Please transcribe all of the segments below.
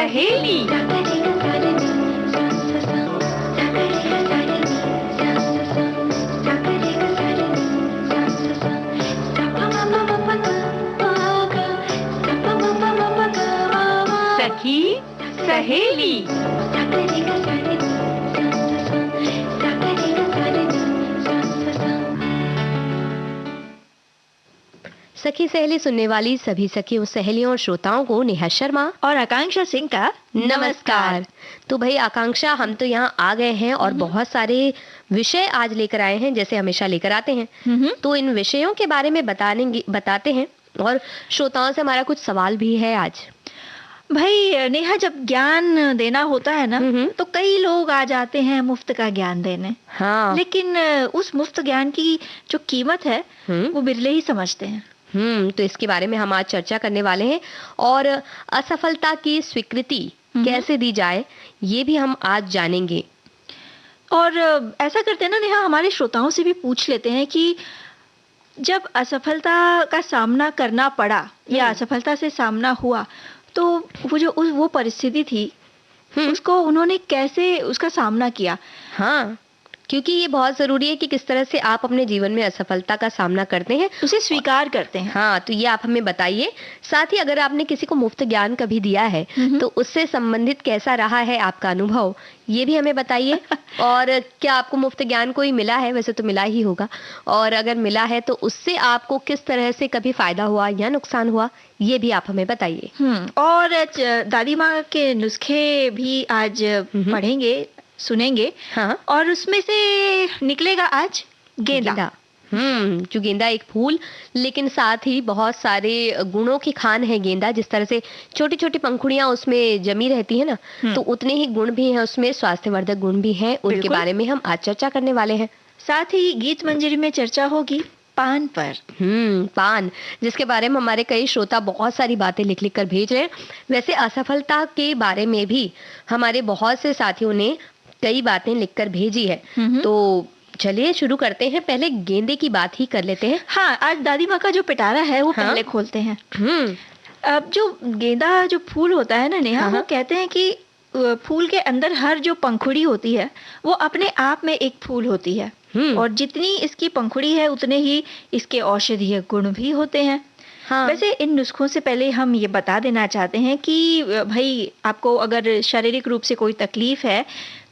सहेली। सखी सहेली। सखी सहेली सुनने वाली सभी सखियों, सहेलियों और श्रोताओं को नेहा शर्मा और आकांक्षा सिंह का नमस्कार। तो भाई आकांक्षा, हम तो यहाँ आ गए हैं और बहुत सारे विषय आज लेकर आए हैं, जैसे हमेशा लेकर आते हैं। तो इन विषयों के बारे में बताते हैं और श्रोताओं से हमारा कुछ सवाल भी है आज। भाई नेहा, जब ज्ञान देना होता है ना, तो कई लोग आ जाते हैं मुफ्त का ज्ञान देने। हाँ। लेकिन उस मुफ्त ज्ञान की जो कीमत है वो बिरले ही समझते हैं। तो इसके बारे में हम आज चर्चा करने वाले हैं और असफलता की स्वीकृति कैसे दी जाए, ये भी हम आज जानेंगे। और ऐसा करते हैं ना नेहा, हमारे श्रोताओं से भी पूछ लेते हैं कि जब असफलता का सामना करना पड़ा या असफलता से सामना हुआ, तो वो परिस्थिति थी, उसको उन्होंने कैसे उसका सामना किया। हाँ, क्योंकि ये बहुत जरूरी है कि किस तरह से आप अपने जीवन में असफलता का सामना करते हैं, उसे स्वीकार करते हैं। हाँ, तो ये आप हमें बताइए। साथ ही अगर आपने किसी को मुफ्त ज्ञान कभी दिया है तो उससे संबंधित कैसा रहा है आपका अनुभव, ये भी हमें बताइए। और क्या आपको मुफ्त ज्ञान कोई मिला है? वैसे तो मिला ही होगा, और अगर मिला है तो उससे आपको किस तरह से कभी फायदा हुआ या नुकसान हुआ, ये भी आप हमें बताइए। और दादी माँ के नुस्खे भी आज पढ़ेंगे, सुनेंगे। हाँ। और उसमें से निकलेगा आज गेंदा। जो गेंदा एक फूल, लेकिन साथ ही बहुत सारे गुणों की खान है गेंदा। जिस तरह से छोटी छोटी पंखुड़ियां उसमें जमी रहती है ना, तो उतने ही गुण भी हैं उसमें, स्वास्थ्यवर्धक गुण भी हैं। उनके बारे में हम आज चर्चा करने वाले हैं। साथ ही गीत मंजरी में चर्चा होगी पान पर। पान, जिसके बारे में हमारे कई श्रोता बहुत सारी बातें लिख लिख कर भेज रहे हैं। वैसे असफलता के बारे में भी हमारे बहुत से साथियों ने कई बातें लिखकर भेजी है। तो चलिए शुरू करते हैं। पहले गेंदे की बात ही कर लेते हैं। हाँ, आज दादी माँ का जो पिटारा है वो पहले खोलते हैं। अब जो गेंदा जो फूल होता है ना नेहा, वो कहते हैं कि फूल के अंदर हर जो पंखुड़ी होती है वो अपने आप में एक फूल होती है, और जितनी इसकी पंखुड़ी है उतने ही इसके औषधीय गुण भी होते हैं। हाँ। वैसे इन नुस्खों से पहले हम ये बता देना चाहते हैं कि भाई, आपको अगर शारीरिक रूप से कोई तकलीफ है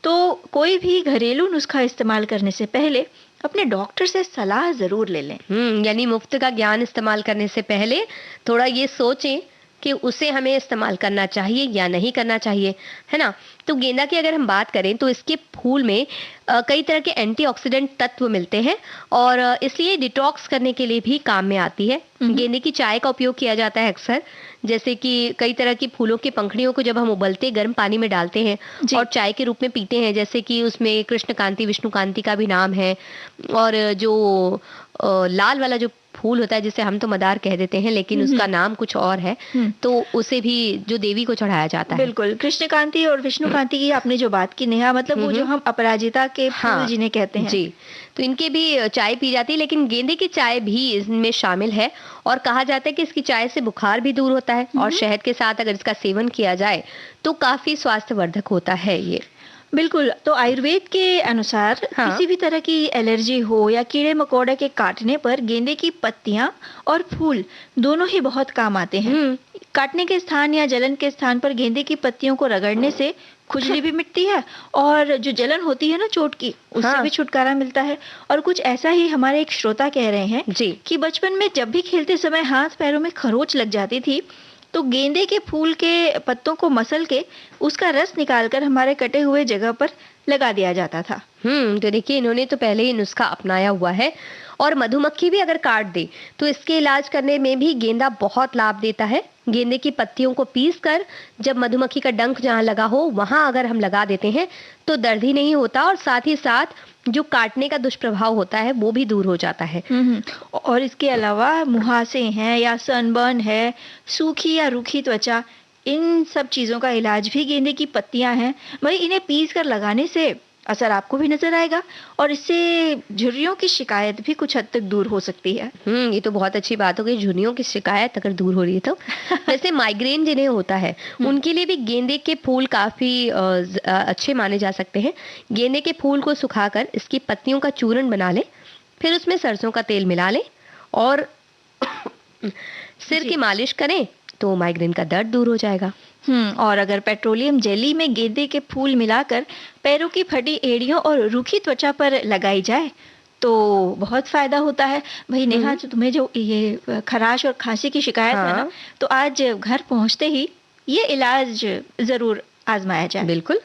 तो कोई भी घरेलू नुस्खा इस्तेमाल करने से पहले अपने डॉक्टर से सलाह जरूर ले लें। यानी मुफ्त का ज्ञान इस्तेमाल करने से पहले थोड़ा ये सोचें कि उसे हमें इस्तेमाल करना चाहिए या नहीं करना चाहिए, है ना। तो गेंदा की अगर हम बात करें तो इसके फूल में कई तरह के एंटीऑक्सीडेंट तत्व मिलते हैं और इसलिए डिटॉक्स करने के लिए भी काम में आती है। गेंदे की चाय का उपयोग किया जाता है अक्सर, जैसे कि कई तरह की फूलों की पंखुड़ियों को जब हम उबलते गर्म पानी में डालते हैं और चाय के रूप में पीते हैं, जैसे कि उसमें कृष्णकांति, विष्णुकांति का भी नाम है। और जो लाल वाला जो फूल होता है जिसे हम तो मदार कह देते हैं, लेकिन उसका नाम कुछ और है, तो उसे भी जो देवी को चढ़ाया जाता है। बिल्कुल, कृष्णकांति और विष्णुकांति की आपने जो बात की नेहा, मतलब वो जो हम अपराजिता के फूल जिन्हें कहते हैं जी, तो इनके भी चाय पी जाती है, लेकिन गेंदे की चाय भी इसमें शामिल है। और कहा जाता है कि इसकी चाय से बुखार भी दूर होता है और शहद के साथ अगर इसका सेवन किया जाए तो काफी स्वास्थ्यवर्धक होता है ये। बिल्कुल। तो आयुर्वेद के अनुसार किसी भी तरह की एलर्जी हो या कीड़े मकोड़े के काटने पर गेंदे की पत्तियां और फूल दोनों ही बहुत काम आते हैं। काटने के स्थान या जलन के स्थान पर गेंदे की पत्तियों को रगड़ने से खुजली भी मिटती है और जो जलन होती है ना चोट की, उससे भी छुटकारा मिलता है। और कुछ ऐसा ही हमारे एक श्रोता कह रहे हैं कि बचपन में जब भी खेलते समय हाथ पैरों में खरोंच लग जाती थी तो गेंदे के फूल के पत्तों को मसल के उसका रस निकालकर हमारे कटे हुए जगह पर लगा दिया जाता था। तो देखिए, इन्होंने तो पहले ही नुस्खा अपनाया हुआ है। और मधुमक्खी भी अगर काट दे तो इसके इलाज करने में भी गेंदा बहुत लाभ देता है। गेंदे की पत्तियों को पीसकर जब मधुमक्खी का डंक जहाँ लगा हो वहां अगर हम लगा देते हैं तो दर्द ही नहीं होता, और साथ ही साथ जो काटने का दुष्प्रभाव होता है वो भी दूर हो जाता है। और इसके अलावा मुहासे हैं या सनबर्न है, सूखी या रूखी त्वचा, इन सब चीजों का इलाज भी गेंदे की पत्तियां हैं। भाई, इन्हें पीस कर लगाने से असर आपको भी नजर आएगा और इससे झुर्रियों की शिकायत भी कुछ हद तक दूर हो सकती है। ये तो बहुत अच्छी बात हो गई, झुर्रियों की शिकायत अगर दूर हो रही है तो। वैसे माइग्रेन जिन्हें होता है उनके लिए भी गेंदे के फूल काफी अच्छे माने जा सकते हैं। गेंदे के फूल को सुखाकर इसकी पत्तियों का चूर्ण बना ले, फिर उसमें सरसों का तेल मिला ले और सिर की मालिश करें तो माइग्रेन का दर्द दूर हो जाएगा। और अगर पेट्रोलियम जेली में गेंदे के फूल मिलाकर पैरों की फटी एड़ियों और रूखी त्वचा पर लगाई जाए तो बहुत फायदा होता है। भाई नेहा, जो तुम्हें जो ये खराश और खांसी की शिकायत है ना, तो आज घर पहुंचते ही ये इलाज जरूर आजमाया जाए। बिल्कुल।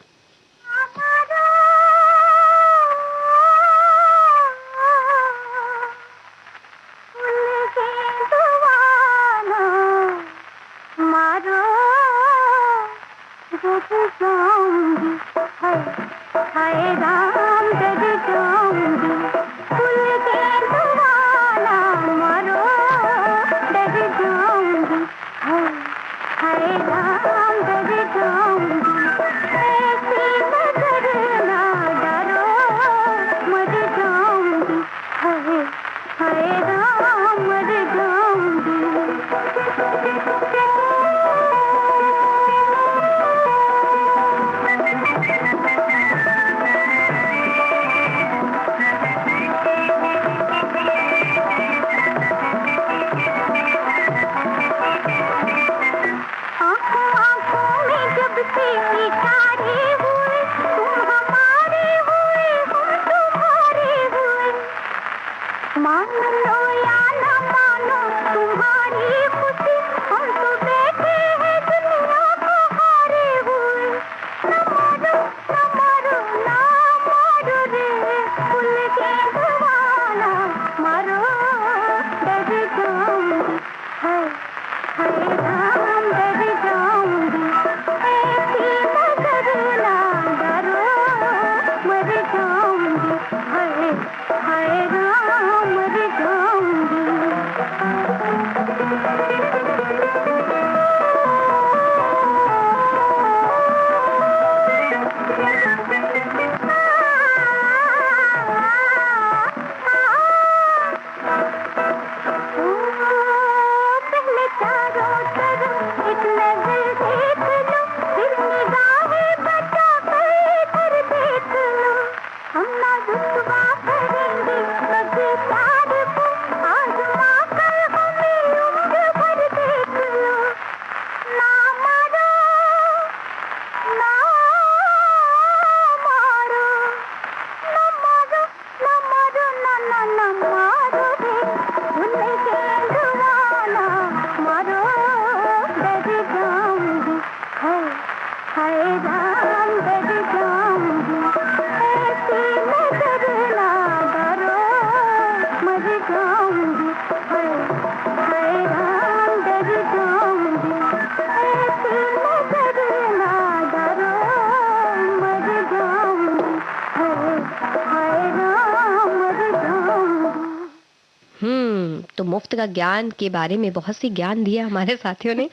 तो मुफ्त का ज्ञान के बारे में बहुत सी ज्ञान दिया हमारे साथियों ने।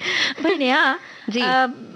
भाई नेहा जी,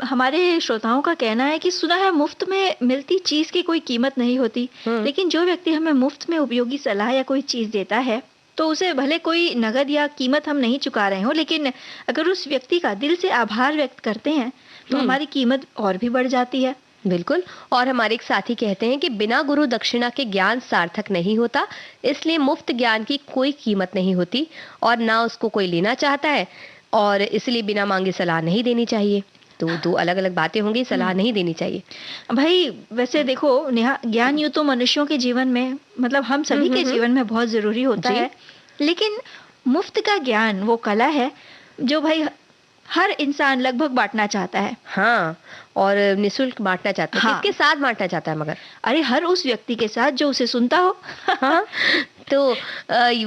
हमारे श्रोताओं का कहना है कि सुना है मुफ्त में मिलती चीज की कोई कीमत नहीं होती, लेकिन जो व्यक्ति हमें मुफ्त में उपयोगी सलाह या कोई चीज देता है तो उसे भले कोई नगद या कीमत हम नहीं चुका रहे हो, लेकिन अगर उस व्यक्ति का दिल से आभार व्यक्त करते हैं तो हमारी कीमत और भी बढ़ जाती है। बिल्कुल। और हमारे एक साथी कहते हैं कि बिना गुरु दक्षिणा के ज्ञान सार्थक नहीं होता, इसलिए मुफ्त ज्ञान की कोई कीमत नहीं होती और ना उसको कोई लेना चाहता है, और इसलिए बिना मांगे सलाह नहीं देनी चाहिए। तो दो अलग अलग बातें होंगी, सलाह नहीं देनी चाहिए। भाई वैसे देखो नेहा, ज्ञान यूं तो मनुष्यों के जीवन में, मतलब हम सभी के जीवन में बहुत जरूरी होता है, लेकिन मुफ्त का ज्ञान वो कला है जो भाई हर इंसान लगभग बांटना चाहता है। हाँ, और निःशुल्क बांटना चाहता है। हाँ। किसके साथ बांटना चाहता है मगर? अरे हर उस व्यक्ति के साथ जो उसे सुनता हो। हाँ, तो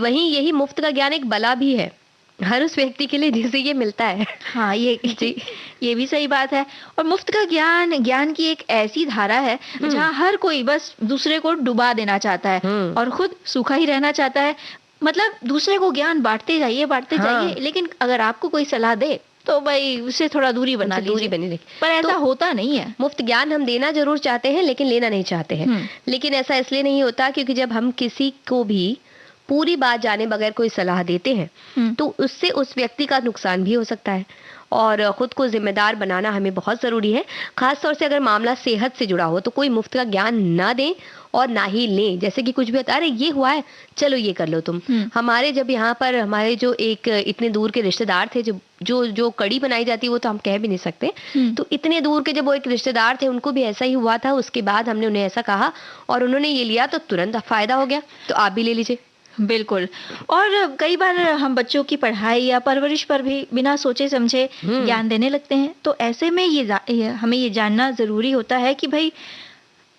वहीं यही मुफ्त का ज्ञान एक बला भी है हर उस व्यक्ति के लिए जिसे ये मिलता है। हाँ, ये भी सही बात है। और मुफ्त का ज्ञान की एक ऐसी धारा है जहाँ हर कोई बस दूसरे को डुबा देना चाहता है और खुद सूखा ही रहना चाहता है। मतलब दूसरे को ज्ञान बांटते जाइए, हाँ। लेकिन अगर आपको कोई सलाह दे तो भाई उससे थोड़ा दूरी बना दूरी लीजिए। बनी रहे। पर ऐसा तो होता नहीं है। मुफ्त ज्ञान हम देना ज़रूर चाहते हैं, लेकिन लेना नहीं चाहते हैं। लेकिन ऐसा इसलिए नहीं होता क्योंकि जब हम किसी को भी पूरी बात जाने बगैर कोई सलाह देते हैं, तो उससे उस व्यक्ति का नुकसान भी हो सकता है। और खुद को ज़िम्मेदार बनाना हमें बहुत ज़रूरी है। ख़ास तौर से अगर मामला सेहत से जुड़ा हो, तो कोई मुफ्त का ज्ञान ना दें और ना ही लें। जैसे कि कुछ भी होता है, अरे ये हुआ है, चलो ये कर लो तुम। हमारे जब यहाँ पर हमारे जो एक इतने दूर के रिश्तेदार थे, जो जो जो कड़ी बनाई जाती है वो तो हम कह भी नहीं सकते। तो इतने दूर के जब वो एक रिश्तेदार थे, उनको भी ऐसा ही हुआ था। उसके बाद हमने उन्हें ऐसा कहा और उन्होंने ये लिया तो तुरंत फ़ायदा हो गया। तो आप भी ले लीजिए। बिल्कुल। और कई बार हम बच्चों की पढ़ाई या परवरिश पर भी बिना सोचे समझे ज्ञान देने लगते हैं। तो ऐसे में हमें ये जानना ज़रूरी होता है कि भई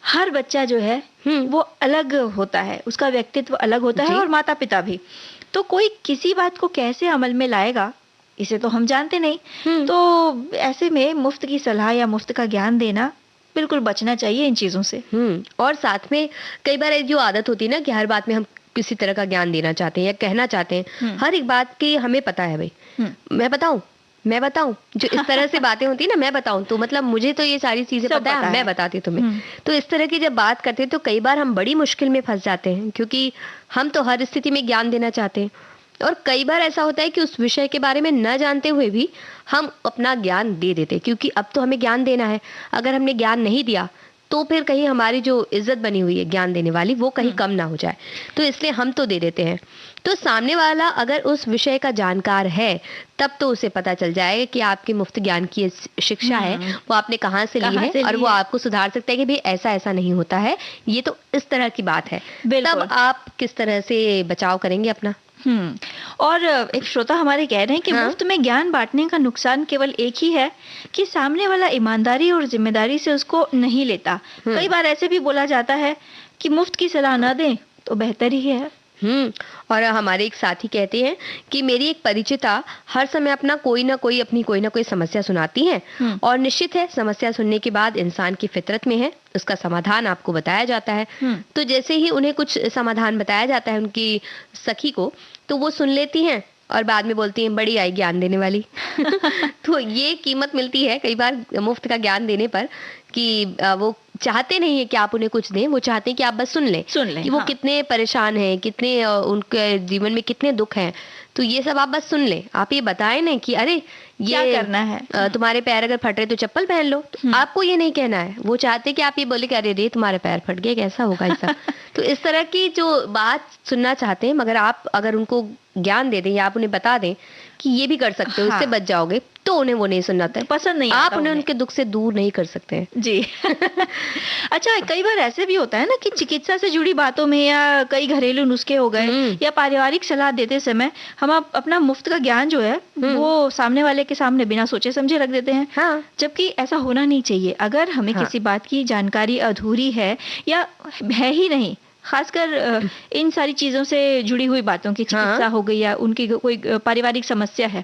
हर बच्चा जो है वो अलग होता है, उसका व्यक्तित्व अलग होता है और माता-पिता भी। तो कोई किसी बात को कैसे अमल में लाएगा, इसे तो हम जानते नहीं। तो ऐसे में मुफ्त की सलाह या मुफ्त का ज्ञान देना बिल्कुल बचना चाहिए इन चीज़ों से। और साथ में कई बार जो आदत होती है ना कि हर बात में हम किसी तरह का ज्ञान देना चाहते हैं या कहना चाहते हैं, हर एक बात की हमें पता है भाई, मैं बताऊं जो इस तरह से बातें होती है ना, मैं बताऊं तो मतलब मुझे तो ये सारी चीजें पता है, मैं बताती तुम्हें। तो इस तरह की जब बात करते हैं तो कई बार हम बड़ी मुश्किल में फंस जाते हैं, क्योंकि हम तो हर स्थिति में ज्ञान देना चाहते हैं। और कई बार ऐसा होता है कि उस विषय के बारे में न जानते हुए भी हम अपना ज्ञान दे देते, क्योंकि अब तो हमें ज्ञान देना है। अगर हमने ज्ञान नहीं दिया तो फिर कहीं हमारी जो इज्जत बनी हुई है ज्ञान देने वाली, वो कहीं कम ना हो जाए। तो इसलिए हम तो दे देते हैं। तो सामने वाला अगर उस विषय का जानकार है, तब तो उसे पता चल जाएगा कि आपकी मुफ्त ज्ञान की शिक्षा है वो आपने कहाँ से ली है, और वो आपको सुधार सकता है कि भाई ऐसा ऐसा नहीं होता है, ये तो इस तरह की बात है। तब आप किस तरह से बचाव करेंगे अपना। और एक श्रोता हमारे कह रहे हैं कि मुफ्त में ज्ञान बांटने का नुकसान केवल एक ही है कि सामने वाला ईमानदारी और जिम्मेदारी से उसको नहीं लेता। कई बार ऐसे भी बोला जाता है कि मुफ्त की सलाह ना दें तो बेहतर ही है। और हमारे एक साथी कहते हैं कि मेरी एक परिचिता हर समय अपनी कोई ना कोई समस्या सुनाती हैं, और निश्चित है समस्या सुनने के बाद इंसान की फितरत में है उसका समाधान आपको बताया जाता है। तो जैसे ही उन्हें कुछ समाधान बताया जाता है उनकी सखी को, तो वो सुन लेती हैं और बाद में बोलती हैं बड़ी आई ज्ञान देने वाली। तो ये कीमत मिलती है कई बार मुफ्त का ज्ञान देने पर, कि वो चाहते नहीं है कि आप उन्हें कुछ दें, वो चाहते हैं कि आप बस सुन लें कि वो कितने परेशान हैं, कितने उनके जीवन में कितने दुख हैं। तो ये सब आप बस सुन लें, आप ये बताएं नहीं कि अरे ये क्या करना है, तुम्हारे पैर अगर फट रहे तो चप्पल पहन लो। तो आपको ये नहीं कहना है, वो चाहते हैं कि आप ये बोले कि अरे रे तुम्हारे पैर फट गए, कैसा होगा ऐसा। तो इस तरह की जो बात सुनना चाहते हैं, मगर आप अगर उनको ज्ञान दे दें या आप उन्हें बता दें कि ये भी कर सकते हो, इससे बच जाओगे, तो उन्हें वो नहीं सुनना होता है, पसंद नहीं आप उन्हें उनके दुख से दूर नहीं कर सकते हैं जी। अच्छा, कई बार ऐसे भी होता है ना कि चिकित्सा से जुड़ी बातों में या कई घरेलू नुस्खे हो गए या पारिवारिक सलाह देते समय हम अपना मुफ्त का ज्ञान जो है वो सामने वाले के सामने बिना सोचे समझे रख देते हैं। जबकि ऐसा होना नहीं चाहिए। अगर हमें किसी बात की जानकारी अधूरी है या है ही नहीं, खासकर इन सारी चीजों से जुड़ी हुई बातों की, चिकित्सा हो गई या उनकी कोई पारिवारिक समस्या है,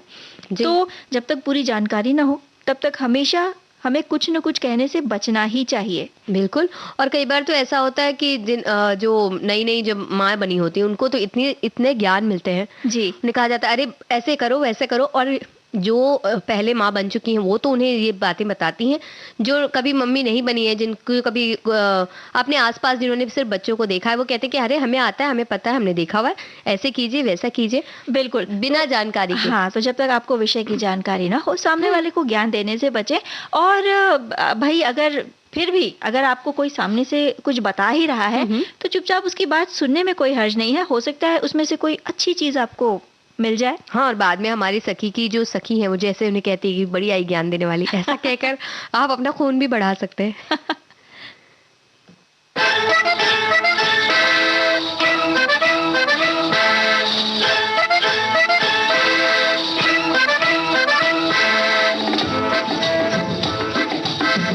तो जब तक पूरी जानकारी ना हो तब तक हमेशा हमें कुछ न कुछ कहने से बचना ही चाहिए। बिल्कुल। और कई बार तो ऐसा होता है कि जो नई जब माँ बनी होती है उनको तो इतने ज्ञान मिलते हैं जी, उन्हें कहा जाता है अरे ऐसे करो वैसे करो, और जो पहले माँ बन चुकी हैं वो तो उन्हें ये बातें बताती हैं। जो कभी मम्मी नहीं बनी है, जिनको कभी अपने आसपास जिन्होंने सिर्फ बच्चों को देखा है, वो कहते हैं कि अरे हमें आता है, हमें पता है, हमने देखा हुआ है, ऐसे कीजिए वैसा कीजिए। बिल्कुल, बिना जानकारी के। हाँ, तो जब तक आपको विषय की जानकारी ना हो, सामने वाले को ज्ञान देने से बचे। और भाई फिर भी अगर आपको कोई सामने से कुछ बता ही रहा है तो चुपचाप उसकी बात सुनने में कोई हर्ज नहीं है। हो सकता है उसमें से कोई अच्छी चीज आपको मिल जाए। हाँ, और बाद में हमारी सखी की जो सखी है वो जैसे उन्हें कहती है कि बड़ी आई ज्ञान देने वाली, ऐसा कहकर आप अपना खून भी बढ़ा सकते हैं।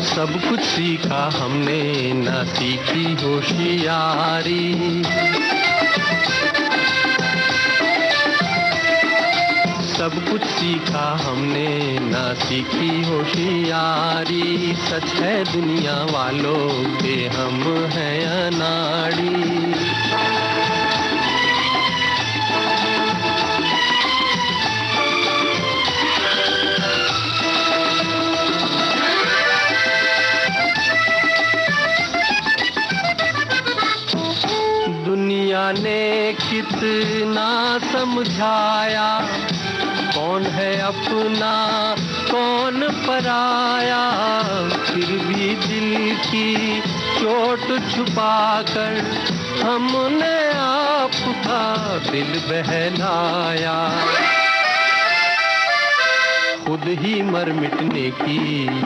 सब कुछ सीखा हमने ना सीखी होशियारी, सब कुछ सीखा हमने ना सीखी होशियारी। सच है दुनिया वालों के हम हैं अनाड़ी। कितना समझाया, कौन है अपना कौन पराया, फिर भी दिल की चोट छुपाकर हमने आपका दिल बहलाया। खुद ही मर मिटने की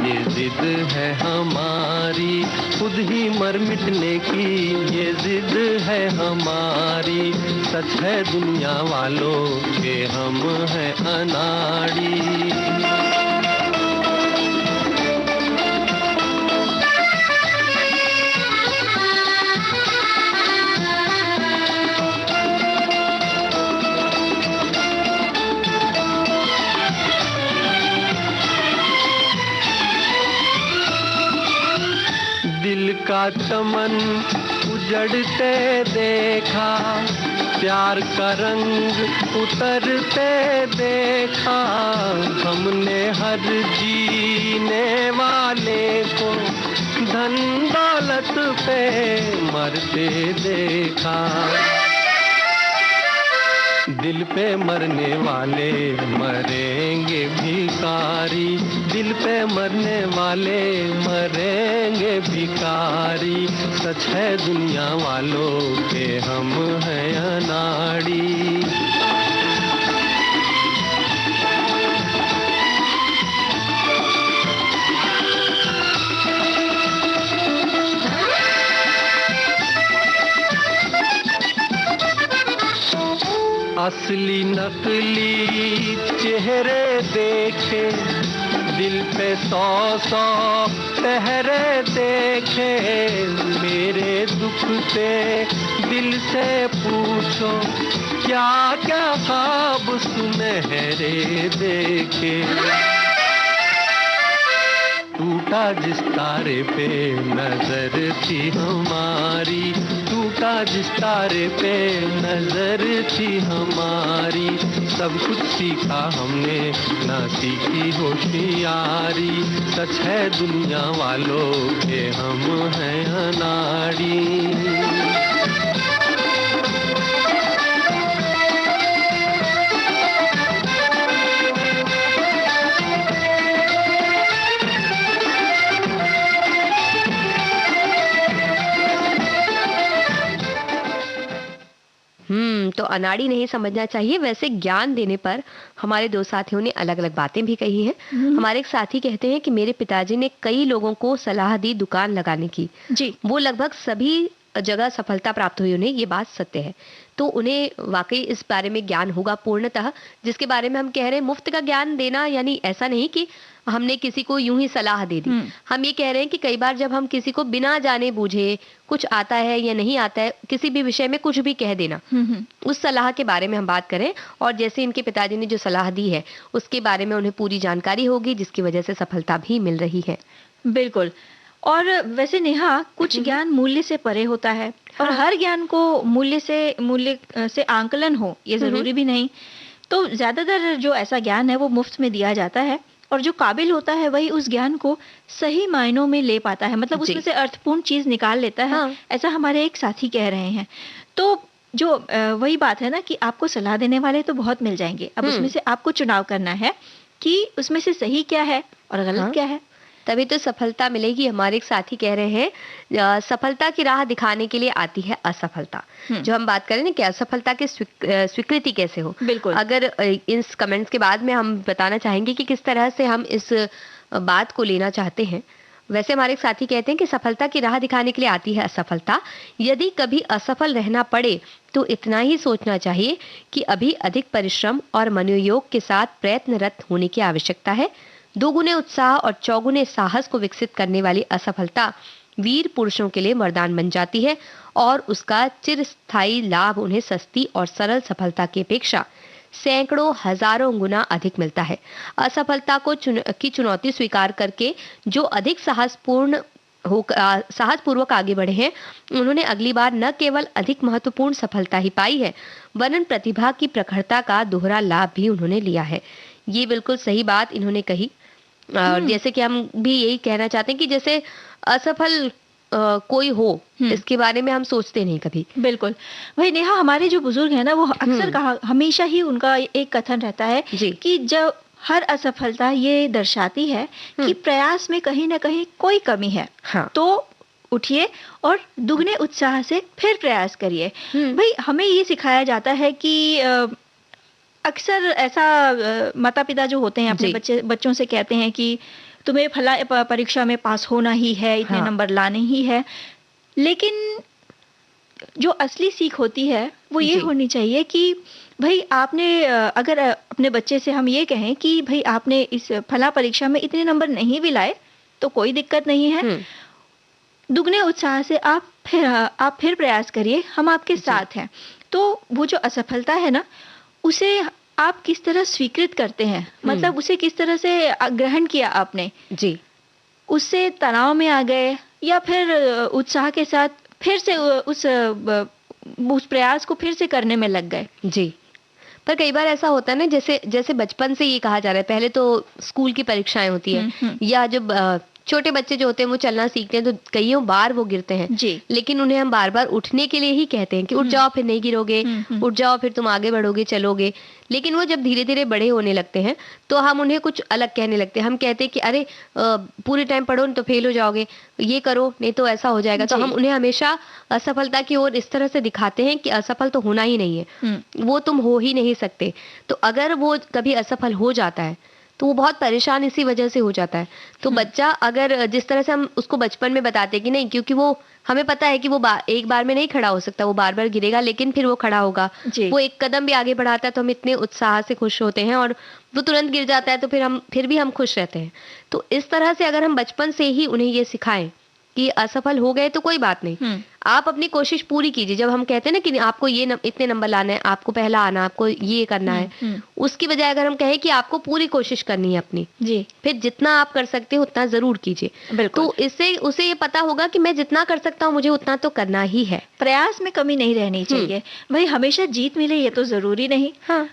ये जिद है हमारी, खुद ही मर मिटने की ये जिद है हमारी। सच है दुनिया वालों के हम हैं अनाड़ी। दिल का चमन उजड़ते देखा, प्यार का रंग उतरते देखा, हमने हर जीने वाले को धन दौलत पे मरते देखा। दिल पे मरने वाले मरेंगे भिखारी, दिल पे मरने वाले मरेंगे भिखारी। सच है दुनिया वालों के हम हैं अनाड़ी। असली नकली चेहरे देखे, दिल पे 100 पहरे देखे। मेरे दुख पे दिल से पूछो, क्या क्या ख्वाब सुनहरे देखे। टूटा जिस तारे पे नजर थी हमारी, टूटा जिस तारे पे नजर थी हमारी। सब कुछ सीखा हमने ना सीखी होशियारी। सच है दुनिया वालों के हम हैं अनाड़ी। तो अनाड़ी नहीं समझना चाहिए। वैसे ज्ञान देने पर हमारे दो साथियों ने अलग अलग बातें भी कही हैं। हमारे एक साथी कहते हैं कि मेरे पिताजी ने कई लोगों को सलाह दी दुकान लगाने की जी, वो लगभग सभी जगह सफलता प्राप्त हुई उन्हें, ये बात सत्य है। तो उन्हें वाकई इस बारे में ज्ञान होगा पूर्णतः, जिसके बारे में हम कह रहे हैं। मुफ्त का ज्ञान देना यानी ऐसा नहीं कि हमने किसी को यूं ही सलाह दे दी। हम ये कह रहे हैं कि कई बार जब हम किसी को बिना जाने बूझे, कुछ आता है या नहीं आता है, किसी भी विषय में कुछ भी कह देना, उस सलाह के बारे में हम बात करें। और जैसे इनके पिताजी ने जो सलाह दी है उसके बारे में उन्हें पूरी जानकारी होगी, जिसकी वजह से सफलता भी मिल रही है। बिल्कुल। और वैसे नेहा, कुछ ज्ञान मूल्य से परे होता है और हर ज्ञान को मूल्य से आंकलन हो ये जरूरी भी नहीं। तो ज्यादातर जो ऐसा ज्ञान है वो मुफ्त में दिया जाता है, और जो काबिल होता है वही उस ज्ञान को सही मायनों में ले पाता है, मतलब उसमें से अर्थपूर्ण चीज निकाल लेता है। ऐसा हमारे एक साथी कह रहे हैं। तो जो वही बात है ना कि आपको सलाह देने वाले तो बहुत मिल जाएंगे, अब उसमें से आपको चुनाव करना है कि उसमें से सही क्या है और गलत क्या है, तभी तो सफलता मिलेगी। हमारे एक साथी कह रहे हैं सफलता की राह दिखाने के लिए आती है असफलता। जो हम बात करें ना कि असफलता की स्वीकृति कैसे हो, बिल्कुल। अगर इस कमेंट्स के बाद में हम बताना चाहेंगे कि किस तरह से हम इस बात को लेना चाहते हैं। वैसे हमारे एक साथी कहते हैं कि सफलता की राह दिखाने के लिए आती है असफलता। यदि कभी असफल रहना पड़े तो इतना ही सोचना चाहिए कि अभी अधिक परिश्रम और मनोयोग के साथ प्रयत्नरत होने की आवश्यकता है। दोगुने उत्साह और चौगुने साहस को विकसित करने वाली असफलता वीर पुरुषों के लिए वरदान बन जाती है और उसका चिरस्थायी लाभ उन्हें सस्ती और सरल सफलता की अपेक्षा सैकड़ों हजारों गुना अधिक मिलता है। असफलता की चुनौती स्वीकार करके जो अधिक साहसपूर्वक आगे बढ़े हैं, उन्होंने अगली बार न केवल अधिक महत्वपूर्ण सफलता ही पाई है, वरन प्रतिभा की प्रखरता का दोहरा लाभ भी उन्होंने लिया है। ये बिल्कुल सही बात इन्होंने कही। और जैसे कि हम भी यही कहना चाहते हैं कि जैसे असफल कोई हो, इसके बारे में हम सोचते नहीं कभी। बिल्कुल। वही नेहा, हमारे जो बुजुर्ग हैं ना, वो अक्सर कहा, हमेशा ही उनका एक कथन रहता है कि जब हर असफलता ये दर्शाती है कि प्रयास में कहीं ना कहीं कोई कमी है। तो उठिए और दुगने उत्साह से फिर प्रयास करिए। भाई, हमें ये सिखाया जाता है कि अक्सर ऐसा माता पिता जो होते हैं अपने बच्चों से कहते हैं कि तुम्हें फला परीक्षा में पास होना ही है, इतने नंबर लाने ही है। लेकिन जो असली सीख होती है वो ये होनी चाहिए कि भाई आपने अगर अपने बच्चे से हम ये कहें कि भाई आपने इस फला परीक्षा में इतने नंबर नहीं भी लाए तो कोई दिक्कत नहीं है, दुगने उत्साह से आप फिर प्रयास करिए, हम आपके साथ हैं। तो वो जो असफलता है ना, उसे आप किस तरह स्वीकृत करते हैं, मतलब उसे किस तरह से ग्रहण किया आपने जी, उससे तनाव में आ गए या फिर उत्साह के साथ फिर से उस प्रयास को फिर से करने में लग गए जी। पर कई बार ऐसा होता है ना, जैसे बचपन से ये कहा जा रहा है, पहले तो स्कूल की परीक्षाएं होती है या जब छोटे बच्चे जो होते हैं वो चलना सीखते हैं तो कईयों बार वो गिरते हैं जी, लेकिन उन्हें हम बार बार उठने के लिए ही कहते हैं कि उठ जाओ, फिर नहीं गिरोगे, उठ जाओ, फिर तुम आगे बढ़ोगे, चलोगे। लेकिन वो जब धीरे धीरे बड़े होने लगते हैं तो हम उन्हें कुछ अलग कहने लगते हैं। हम कहते हैं कि अरे पूरे टाइम पढ़ो नहीं तो फेल हो जाओगे, ये करो नहीं तो ऐसा हो जाएगा। तो हम उन्हें हमेशा असफलता की ओर इस तरह से दिखाते हैं कि असफल तो होना ही नहीं है, वो तुम हो ही नहीं सकते। तो अगर वो कभी असफल हो जाता है तो वो बहुत परेशान इसी वजह से हो जाता है। तो बच्चा अगर जिस तरह से हम उसको बचपन में बताते हैं कि नहीं, क्योंकि वो हमें पता है कि वो एक बार में नहीं खड़ा हो सकता, वो बार बार गिरेगा लेकिन फिर वो खड़ा होगा। वो एक कदम भी आगे बढ़ाता है तो हम इतने उत्साह से खुश होते हैं, और वो तुरंत गिर जाता है तो फिर भी हम खुश रहते हैं। तो इस तरह से अगर हम बचपन से ही उन्हें ये सिखाएं कि असफल हो गए तो कोई बात नहीं, आप अपनी कोशिश पूरी कीजिए। जब हम कहते हैं ना कि आपको इतने नंबर लाने हैं, आपको पहला आना, आपको ये करना है, उसकी बजाय अगर हम कहें कि आपको पूरी कोशिश करनी है अपनी जी, फिर जितना आप कर सकते हो उतना जरूर कीजिए। तो इससे उसे ये पता होगा कि मैं जितना कर सकता हूँ मुझे उतना तो करना ही है। प्रयास में कमी नहीं रहनी चाहिए। भाई हमेशा जीत मिले ये तो जरूरी नहीं,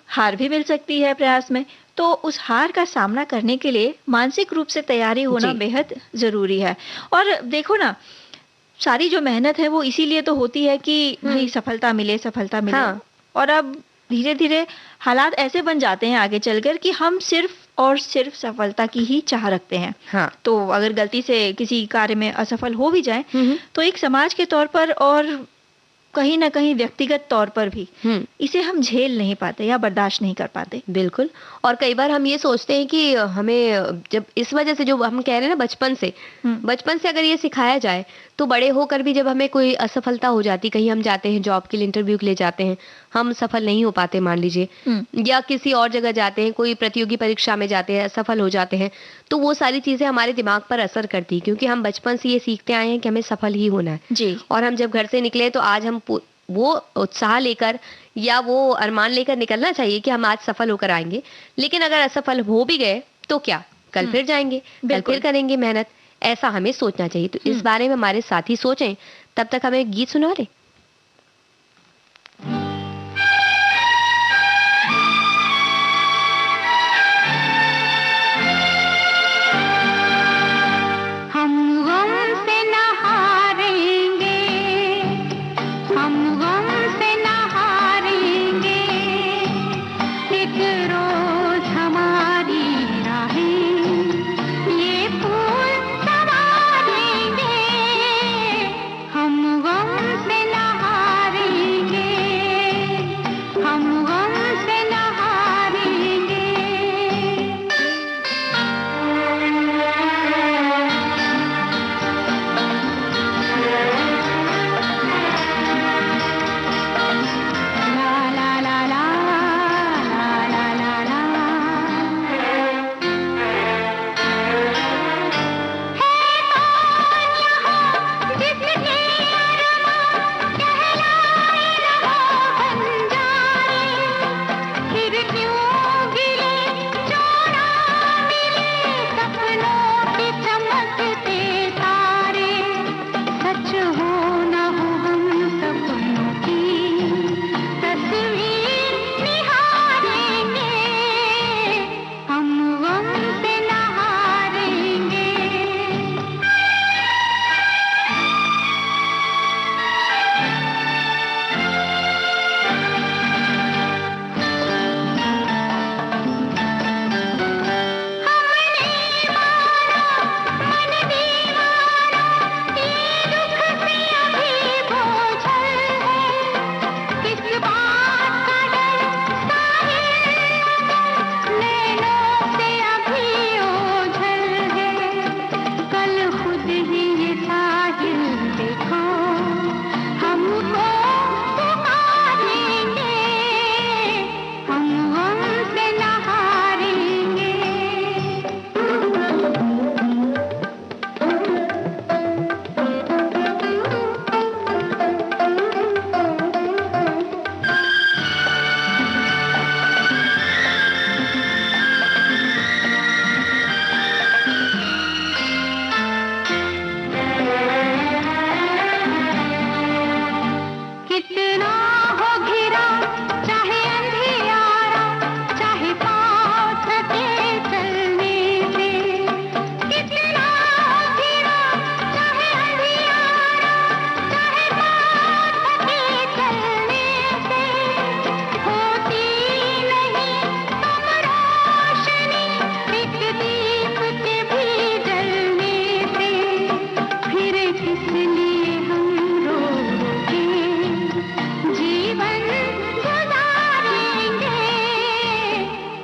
हार भी मिल सकती है प्रयास में। तो उस हार का सामना करने के लिए मानसिक रूप से तैयारी होना बेहद जरूरी है। और देखो ना, सारी जो मेहनत है वो इसीलिए तो होती है कि भाई सफलता मिले। और अब धीरे धीरे हालात ऐसे बन जाते हैं आगे चलकर कि हम सिर्फ और सिर्फ सफलता की ही चाह रखते हैं। तो अगर गलती से किसी कार्य में असफल हो भी जाए तो एक समाज के तौर पर और कहीं ना कहीं व्यक्तिगत तौर पर भी इसे हम झेल नहीं पाते या बर्दाश्त नहीं कर पाते। बिल्कुल। और कई बार हम ये सोचते हैं कि हमें जब इस वजह से जो हम कह रहे हैं ना बचपन से अगर ये सिखाया जाए तो बड़े होकर भी जब हमें कोई असफलता हो जाती, कहीं हम जाते हैं जॉब के लिए, इंटरव्यू के लिए जाते हैं, हम सफल नहीं हो पाते मान लीजिए, या किसी और जगह जाते हैं, कोई प्रतियोगी परीक्षा में जाते हैं, असफल हो जाते हैं, तो वो सारी चीजें हमारे दिमाग पर असर करती है क्योंकि हम बचपन से ये सीखते आए हैं कि हमें सफल ही होना है जी। और हम जब घर से निकले तो आज हम वो उत्साह लेकर या वो अरमान लेकर निकलना चाहिए कि हम आज सफल होकर आएंगे। लेकिन अगर असफल हो भी गए तो क्या, कल फिर जाएंगे, कल फिर करेंगे मेहनत, ऐसा हमें सोचना चाहिए। तो इस बारे में हमारे साथी सोचें। तब तक हमें गीत सुना रहे। हम गम से ना कितना हो घिरा चाहे अंधियारा, चाहे पाँव थके चलने से, कितना हो घिरा चाहे अंधियारा, चाहे पाँव थके चलने से, होती नहीं तुम रोशनी एक दीप के भी जलने से, फिर किस लिए हम रो के जीवन गुजारेंगे,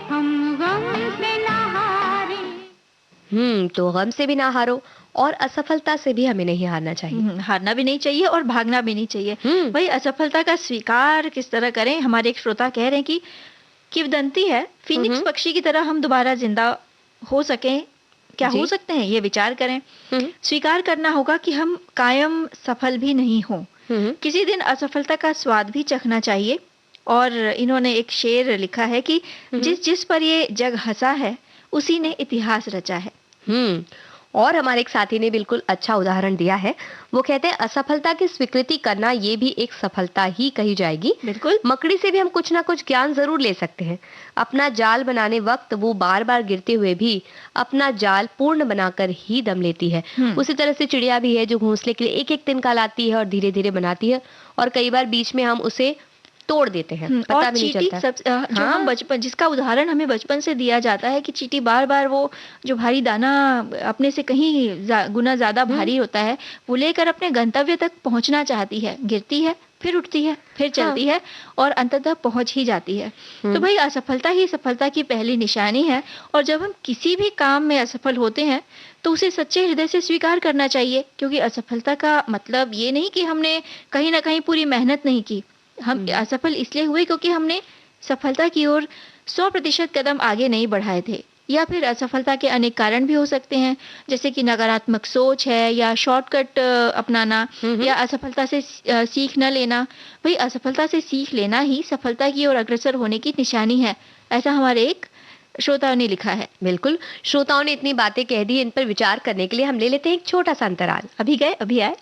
हम गम से न हारे। तो गम से भी ना हारो और असफलता से भी हमें नहीं हारना चाहिए। हारना भी नहीं चाहिए और भागना भी नहीं चाहिए। भाई असफलता का स्वीकार किस तरह करें? हमारे एक श्रोता कह रहे हैं कि किंवदंती है फिनिक्स पक्षी की तरह हम दोबारा जिंदा हो सकें, क्या हो सकते हैं, ये विचार करें। स्वीकार करना होगा कि हम कायम सफल भी नहीं हो, किसी दिन असफलता का स्वाद भी चखना चाहिए। और इन्होंने एक शेर लिखा है कि जिस जिस पर ये जग हंसा है उसी ने इतिहास रचा है। और हमारे एक साथी ने बिल्कुल अच्छा उदाहरण दिया है। वो कहते हैं असफलता की स्वीकृति करना ये भी एक सफलता ही कही जाएगी। बिल्कुल। मकड़ी से भी हम कुछ ना कुछ ज्ञान जरूर ले सकते हैं। अपना जाल बनाने वक्त वो बार बार गिरते हुए भी अपना जाल पूर्ण बनाकर ही दम लेती है। उसी तरह से चिड़िया भी है जो घोंसले के लिए एक एक तिनका लाती है और धीरे धीरे बनाती है, और कई बार बीच में हम उसे तोड़ देते हैं, पता और भी नहीं चींटी चलता। जो हम बचपन, जिसका उदाहरण हमें बचपन से दिया जाता है कि चींटी बार बार वो जो भारी दाना अपने से कहीं गुना ज्यादा भारी होता है वो लेकर अपने गंतव्य तक पहुंचना चाहती है, गिरती है, फिर उठती है, फिर चलती है और अंततः पहुंच ही जाती है। तो भाई असफलता ही सफलता की पहली निशानी है, और जब हम किसी भी काम में असफल होते हैं तो उसे सच्चे हृदय से स्वीकार करना चाहिए, क्योंकि असफलता का मतलब ये नहीं कि हमने कहीं ना कहीं पूरी मेहनत नहीं की। हम असफल इसलिए हुए क्योंकि हमने सफलता की ओर 100% कदम आगे नहीं बढ़ाए थे। या फिर असफलता के अनेक कारण भी हो सकते हैं, जैसे कि नकारात्मक सोच है, या शॉर्टकट अपनाना, या असफलता से सीख न लेना। भाई असफलता से सीख लेना ही सफलता की ओर अग्रसर होने की निशानी है, ऐसा हमारे एक श्रोताओं ने लिखा है। बिल्कुल, श्रोताओं ने इतनी बातें कह दी, इन पर विचार करने के लिए हम ले लेते हैं एक छोटा सा अंतराल। अभी गए अभी आए।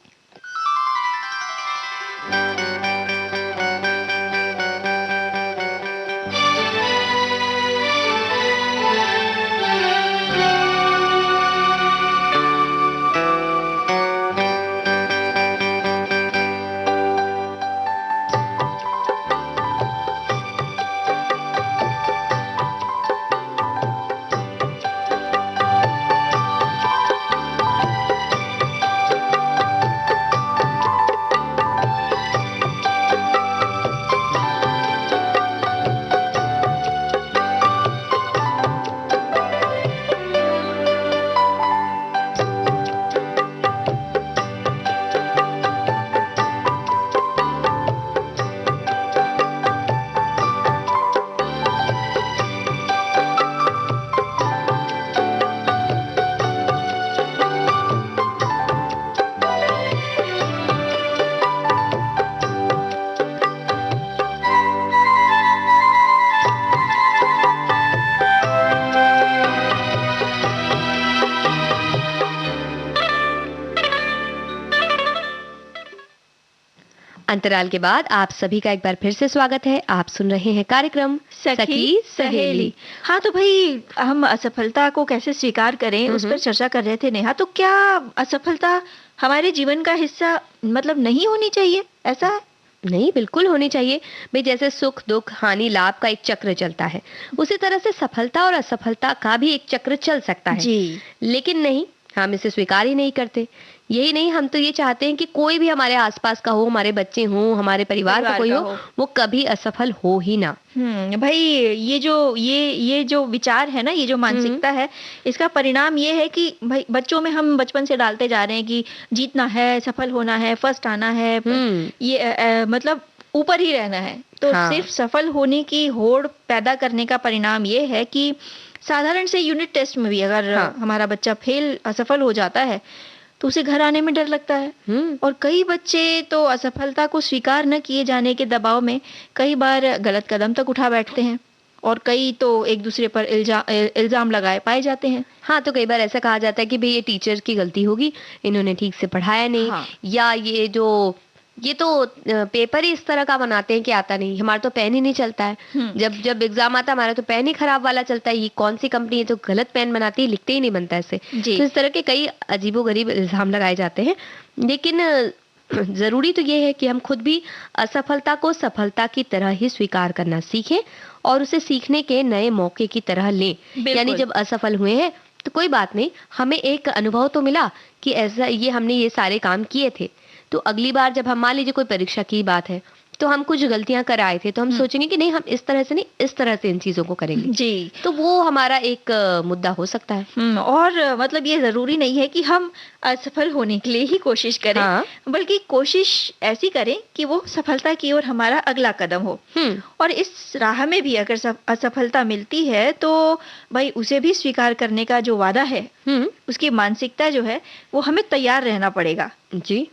अंतराल के बाद आप सभी का एक बार फिर से स्वागत है। आप सुन रहे हैं कार्यक्रम सखी सहेली। हाँ, तो भाई हम असफलता को कैसे स्वीकार करें उस पर चर्चा कर रहे थे नेहा। तो क्या असफलता हमारे जीवन का हिस्सा मतलब नहीं होनी चाहिए, ऐसा है? नहीं, बिल्कुल होनी चाहिए। भाई जैसे सुख दुख हानि लाभ का एक चक्र चलता है, उसी तरह से सफलता और असफलता का भी एक चक्र चल सकता है जी। लेकिन नहीं, हम इसे स्वीकार ही नहीं करते। यही नहीं, हम तो ये चाहते हैं कि कोई भी हमारे आसपास का हो, हमारे बच्चे हों, हमारे परिवार का कोई हो, वो कभी असफल हो ही ना। भाई ये जो विचार है ना, ये जो मानसिकता है, इसका परिणाम ये है कि भाई बच्चों में हम बचपन से डालते जा रहे हैं कि जीतना है, सफल होना है, फर्स्ट आना है, ये मतलब ऊपर ही रहना है। तो सिर्फ सफल होने की होड़ पैदा करने का परिणाम ये है कि साधारण से यूनिट टेस्ट में भी अगर हमारा बच्चा फेल असफल हो जाता है तो उसे घर आने में डर लगता है। और कई बच्चे तो असफलता को स्वीकार न किए जाने के दबाव में कई बार गलत कदम तक उठा बैठते हैं, और कई तो एक दूसरे पर इल्जाम लगाए पाए जाते हैं। हाँ, तो कई बार ऐसा कहा जाता है कि भाई ये टीचर की गलती होगी, इन्होंने ठीक से पढ़ाया नहीं, या ये जो ये तो पेपर ही इस तरह का बनाते हैं कि आता नहीं, हमारा तो पेन ही नहीं चलता है। जब जब एग्जाम आता है हमारा तो पेन ही खराब वाला चलता है, ये कौन सी कंपनी है तो गलत पेन बनाती है, लिखते ही नहीं बनता ऐसे। तो इस तरह के कई अजीबोगरीब इल्जाम लगाए जाते हैं। लेकिन जरूरी तो ये है कि हम खुद भी असफलता को सफलता की तरह ही स्वीकार करना सीखें और उसे सीखने के नए मौके की तरह लें। यानी जब असफल हुए हैं तो कोई बात नहीं, हमें एक अनुभव तो मिला कि ऐसा ये हमने ये सारे काम किए थे, तो अगली बार जब हम मान लीजिए कोई परीक्षा की बात है तो हम कुछ गलतियां कर आए थे तो हम सोचेंगे कि नहीं हम इस तरह से नहीं इस तरह से इन चीजों को करेंगे जी। तो वो हमारा एक मुद्दा हो सकता है। और मतलब ये जरूरी नहीं है कि हम असफल होने के लिए ही कोशिश करें। हाँ। बल्कि कोशिश ऐसी करें कि वो सफलता की ओर हमारा अगला कदम हो। और इस राह में भी अगर असफलता मिलती है तो भाई उसे भी स्वीकार करने का जो वादा है, उसकी मानसिकता जो है वो हमें तैयार रहना पड़ेगा। जी।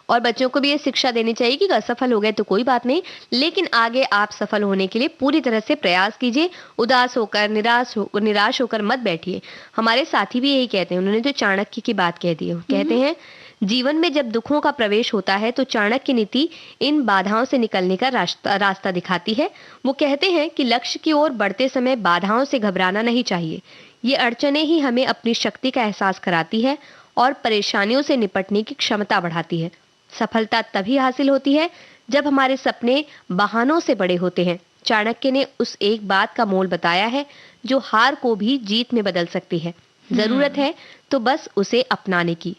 और बच्चों को भी ये शिक्षा देनी चाहिए कि असफल हो गए तो कोई बात नहीं, लेकिन आगे आप सफल होने के लिए पूरी तरह से प्रयास कीजिए। उदास होकर निराश होकर मत बैठिए। हमारे साथी भी यही कहते हैं, उन्होंने तो चाणक्य की बात कह दी है। कहते हैं जीवन में जब दुखों का प्रवेश होता है तो चाणक्य नीति इन बाधाओं से निकलने का रास्ता दिखाती है। वो कहते हैं कि लक्ष्य की ओर बढ़ते समय बाधाओं से घबराना नहीं चाहिए। ये अड़चनें ही हमें अपनी शक्ति का एहसास कराती है और परेशानियों से निपटने की क्षमता बढ़ाती है। सफलता तभी हासिल होती है जब हमारे सपने बहानों से बड़े होते हैं। चाणक्य ने उस एक बात का मोल बताया है जो हार को भी जीत में बदल सकती है। जरूरत है तो बस उसे अपनाने की।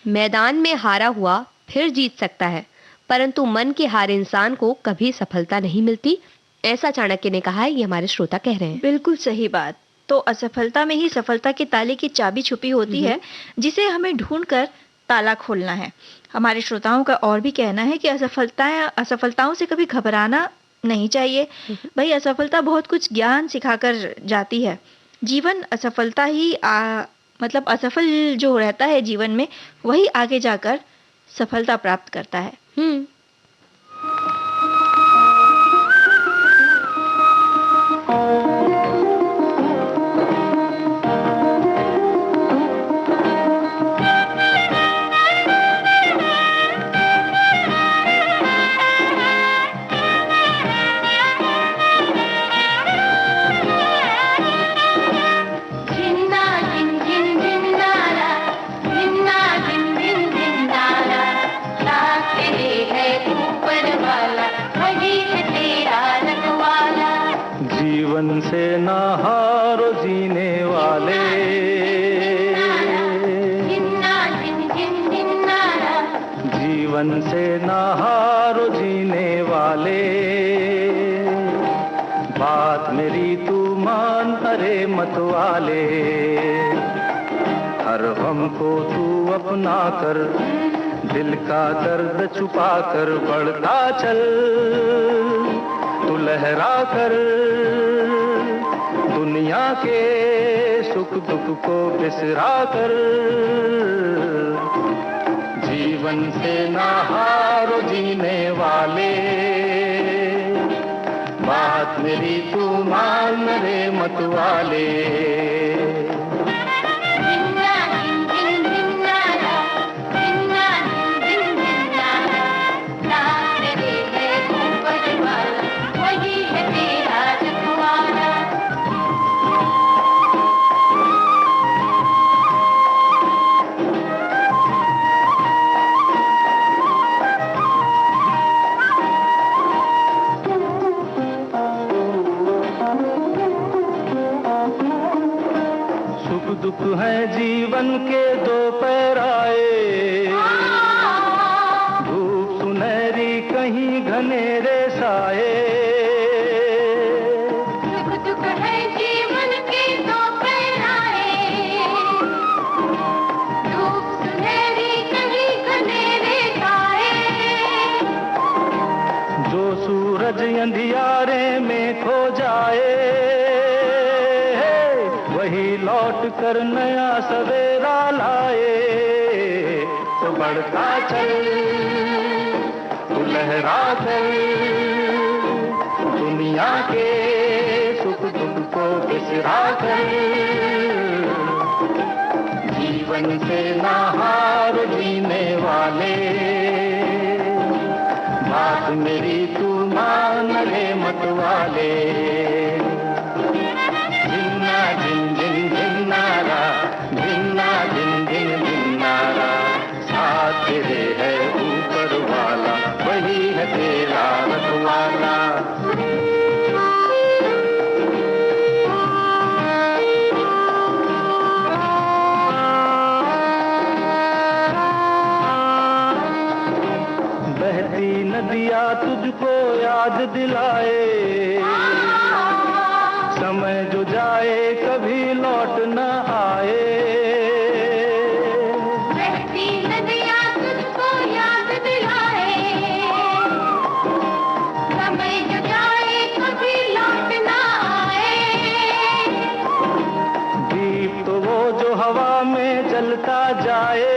मैदान में हारा हुआ फिर जीत सकता है, परंतु मन के हारे इंसान को कभी सफलता नहीं मिलती। ऐसा चाणक्य ने कहा है, ये हमारे श्रोता कह रहे हैं। बिल्कुल सही बात। तो असफलता में ही सफलता के ताले की चाबी छुपी होती है, जिसे हमें ढूंढकर ताला खोलना है। हमारे श्रोताओं का और भी कहना है कि असफलताओं से कभी घबराना नहीं चाहिए। भाई असफलता बहुत कुछ ज्ञान सिखाकर जाती है। जीवन असफलता ही मतलब असफल जो रहता है जीवन में वही आगे जाकर सफलता प्राप्त करता है। जीवन से ना हारो जीने वाले, जीवन से ना हारो जीने वाले। बात मेरी तू मान अरे मत वाले, हर गम को तू अपना कर, दिल का दर्द छुपा कर बढ़ता चल। तू लहरा कर दुनिया के सुख दुख को बिसरा कर। जीवन से ना हारो जीने वाले, बात मेरी तू मान रे मत वाले। दुख है जीवन के दो पैराए, धूप सुनहरी कहीं घनेरे साए। दुख है जीवन के दो पैराए, धूप सुनहरी कहीं घनेरे साए। जो सूरज अंधियारे में खो जाए, वही लौट कर नया सवेरा लाए। तो बढ़ता चल तू लहरा कर, दुनिया के सुख दुख को बिसरा कर। जीवन से ना हार जीने वाले, बात मेरी तू मान रे मतवाले। जिन्ना जिन जिन जिन्नारा, जिन्ना जिन जिन जिन्नारा, साथ तेरे है ऊपर वाला, वही है तेरा रखवाला। बहती नदियाँ तुझको याद दिलाए, समय जो जाए कभी लौट न आए। बहती नदियाँ तुझको याद दिलाए, समय जो जाए कभी लौट ना आए। दीप तो वो जो हवा में जलता जाए,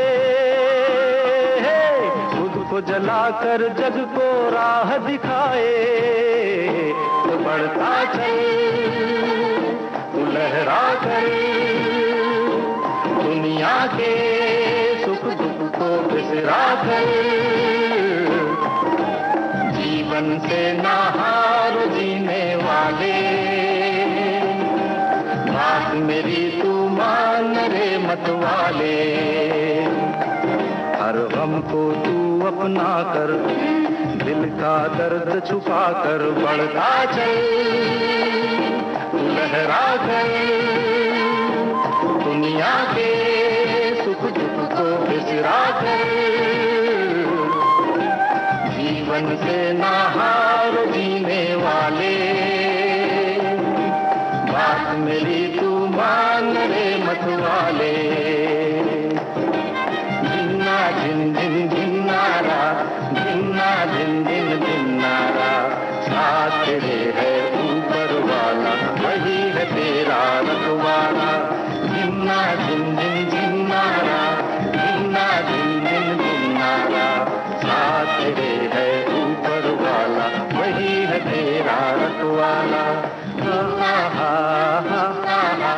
खुद को जलाकर जग को राह दिखाए। तो बढ़ता चल, तू लहरा कर, दुनिया के सुख दुख को बिसरा कर। जीवन से ना हारो जीने वाले, बात मेरी तू मान रे मतवाले। हर गम को तू अपना कर, दिल का दर्द छुपा कर बढ़ता चल। तू लहरा कर, दुनिया के सुख दुख को बिसरा कर। जीवन से ना हारो जीने वाले, बात मेरी तू मान रे मतवाले। जिन्ना जिन जिन जिन्नारा, जिन्ना जिन जिन जिन्नारा, साथ तेरे है ऊपर वाला, वही है तेरा रखवाला। जिन्ना जिन जिन जिन्नारा, जिन्ना जिन जिन जिन्नारा, साथ तेरे है ऊपर वाला, वही है तेरा रखवाला। हा हा हा हा हा।